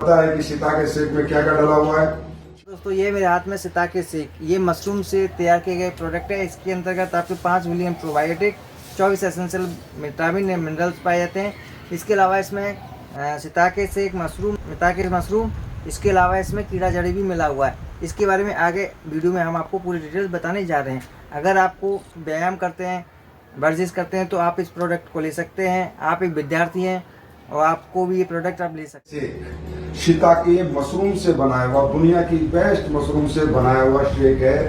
पता है कि शिताके शेक में क्या क्या डला हुआ है? दोस्तों ये मेरे हाथ में शिताके शेक, ये मशरूम से तैयार किए गए प्रोडक्ट है। इसके अंतर्गत आपके 5 million probiotic, 24 essential vitamin and minerals पाए जाते हैं। इसके अलावा इसमें शिताके शेक मशरूम, इसके अलावा इसमें कीड़ा जड़ी भी मिला हुआ है। इसके बारे में आगे वीडियो में हम आपको पूरी डिटेल्स बताने जा रहे हैं। अगर आपको व्यायाम करते हैं, वर्जिश करते हैं तो आप इस प्रोडक्ट को ले सकते हैं। आप एक विद्यार्थी हैं और आपको भी ये प्रोडक्ट आप ले सकते हैं। शिताके मशरूम से बनाया हुआ, दुनिया की बेस्ट मशरूम से बनाया हुआ शेक है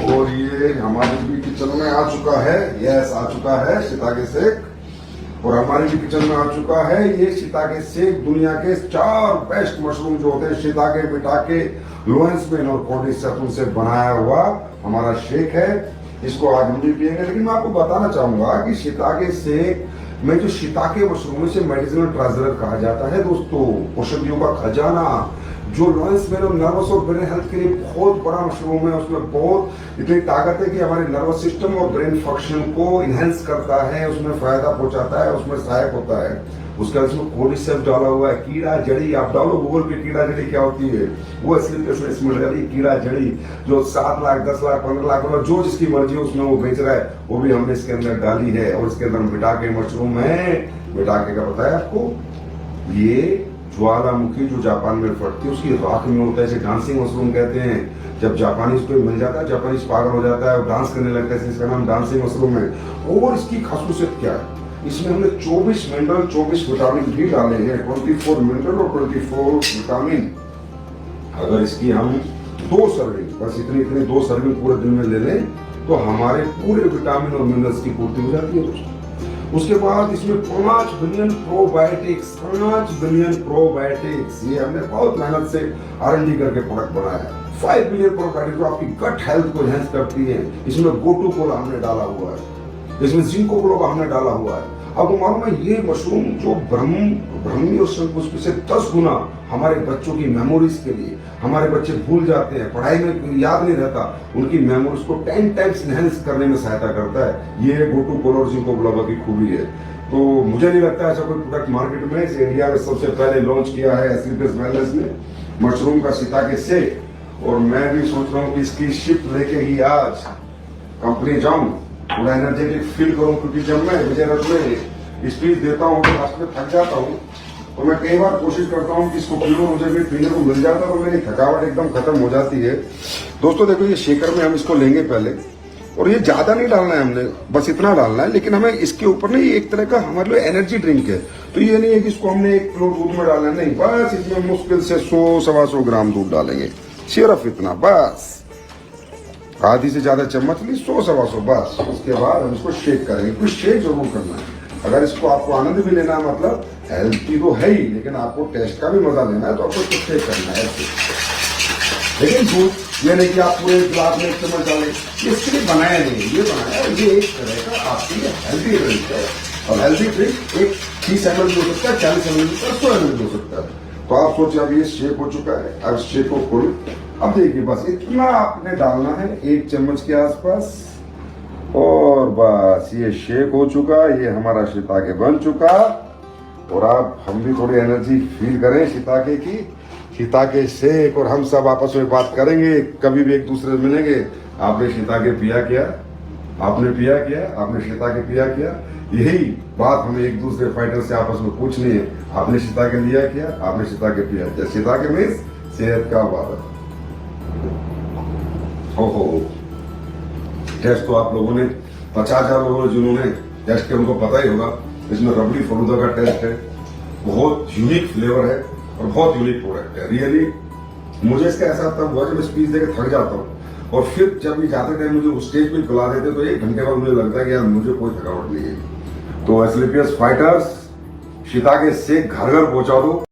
और ये हमारे भी किचन में आ चुका है। यस, आ चुका है शिताके शेक और हमारे भी किचन में आ चुका है ये शिताके शेक। दुनिया के 4 बेस्ट मशरूम जो होते हैं, शिताके, बिटाके, लोएंसमेन और कोर्डिसेप्स से बनाया हुआ हमारा शेक है। इसको आज हम भी पियेंगे, लेकिन मैं आपको बताना चाहूंगा कि शिताके शेक में जो शिताके मशरूम से मेडिसिनल ट्रेजर कहा जाता है दोस्तों, औषधियों का खजाना, जो लोएंसमेन और नर्वस और ब्रेन हेल्थ के लिए बहुत बड़ा मशरूम है। उसमें बहुत इतनी ताकत है कि हमारे नर्वस सिस्टम और ब्रेन फंक्शन को इनहेंस करता है, उसमें फायदा पहुंचाता है, उसमें सहायक होता है। उसके बाद इसमें कोर्डिसेप्स डाला हुआ है, कीड़ा जड़ी। आप डालो गूगल पे कीड़ा जड़ी क्या होती है, वो इसमें कीड़ा जड़ी जो 7 लाख 10 लाख 15 लाख जो जिसकी मर्जी है उसमें वो बेच रहा है, वो भी हमने इसके अंदर डाली है। और इसके अंदर बिटाके मशरूम है। बिटाके का पता है आपको, ये ज्वालामुखी जो जापान में फटती है उसकी राख में होता है, इसे डांसिंग मशरूम कहते हैं। जब जापानीज को मिल जाता है, जापानीज पागल हो जाता है और डांस करने लगता है, इसका नाम डांसिंग मशरूम है। और इसकी खासियत क्या है, इसमें हमने 24 मिनरल 24 विटामिन भी डाले हैं, 24 मिनरल और 24 विटामिन। अगर इसकी हम 2 सर्विंग, बस इतनी 2 सर्विंग पूरे दिन में ले लें तो हमारे पूरे विटामिन और मिनरल्स की पूर्ति हो जाती है दोस्तों। उसके बाद इसमें 5 बिलियन प्रोबायोटिक्स, 5 बिलियन प्रोबायोटिक्स, ये हमने बहुत मेहनत से R&D करके प्रोडक्ट बनाया है। 5 बिलियन प्रोबायोटिक्स जो आपकी गट हेल्थ को एनहांस करती है। इसमें गोटू कोला हमने डाला हुआ है, इसमें जिंको कोला हमने डाला हुआ है। आपको मालूम है ये मशरूम जो ब्रह्मी और शंकुपुष्पी से 10 गुना हमारे बच्चों की मेमोरीज के लिए, हमारे बच्चे भूल जाते हैं, पढ़ाई में याद नहीं रहता, उनकी मेमोरीज को 10 टाइम्स एनहांस करने में सहायता करता है। ये गोटू कोला और जिंको कोला की खूबी है। तो मुझे नहीं लगता ऐसा कोई प्रोडक्ट मार्केट में, इसे इंडिया में सबसे पहले लॉन्च किया है एस्क्लेपियस वेलनेस ने, मशरूम का शिताके शेक। और मैं भी सोच रहा हूँ कि इसकी शिप लेके ही आज कंपनी जाऊं, थोड़ा एनर्जेटिक फील करूं, क्योंकि जब मैं विजय रथ में स्पीच देता हूं तो लास्ट में थक जाता हूं। तो मैं कई बार कोशिश करता हूं कि इसको पीलो, मुझे भी पीने को मिल जाता तो मेरी थकावट एकदम खत्म हो जाती है। दोस्तों देखो, ये शेकर में हम इसको लेंगे पहले, और ये ज्यादा नहीं डालना है हमने, बस इतना डालना है। लेकिन हमें इसके ऊपर ना ये एक तरह का हमारे लिए एनर्जी ड्रिंक है, तो ये नहीं है कि इसको हमने 1 किलो दूध में डालना है, नहीं, बस इसमें मुश्किल से 100-125 ग्राम दूध डालेंगे, सिर्फ इतना, बस आधी से ज्यादा चम्मच ली, 100-125 बस। उसके बाद हम इसको शेक करेंगे, कुछ शेक जरूर करना है। अगर इसको आपको आनंद भी लेना है, मतलब हेल्थी तो है ही, लेकिन आपको टेस्ट का भी मजा लेना है, तो आपको कुछ शेक करना है। लेकिन दूध ये नहीं कि आप पूरे गिलास में 1 चम्मच डालें, ये इसके लिए बनाया नहीं, ये बनाया है, ये एक तरह का आपके लिए हेल्थी ड्रिंक है। और हेल्थी ड्रिंक एक 30 ml भी हो सकता है, 40 ml भी हो सकता है, 100 ml भी हो सकता है। तो आप सोचिए, अब ये शेक हो चुका है, अब शेक को खोल, अब देखिए बस इतना आपने डालना है, 1 चम्मच के आसपास, और बस ये शेक हो चुका, ये हमारा शिताके बन चुका। और अब हम भी थोड़ी एनर्जी फील करें शिताके की, शिताके शेक, और हम सब आपस में बात करेंगे, कभी भी एक दूसरे से मिलेंगे। आपने शिताके पिया क्या, आपने पिया क्या, आपने शिताके पिया क्या, यही बात हमें एक दूसरे फाइटर से आपस में पूछनी है। आपने शिताके लिया क्या, आपने शिताके पिया क्या। शिताके मीन्स सेहत का वादा। ओहो, टेस्ट तो आप लोगों ने 50,000 लोगों ने जिन्होंने टेस्ट किया उनको पता ही होगा। इसमें रबड़ी फलूदा का टेस्ट है, बहुत यूनिक फ्लेवर है और बहुत यूनिक प्रोडक्ट है। रियली मुझे इसका एहसास तब हुआ जब मैं स्पीच देकर थक जाता हूँ, और फिर जब भी जाते थे मुझे उस स्टेज पे बुला देते तो 1 घंटे बाद मुझे लगता है कि यार मुझे कोई थकावट नहीं है। तो एस्क्लेपियस फाइटर्स, शिताके शेक घर घर पहुंचा दो।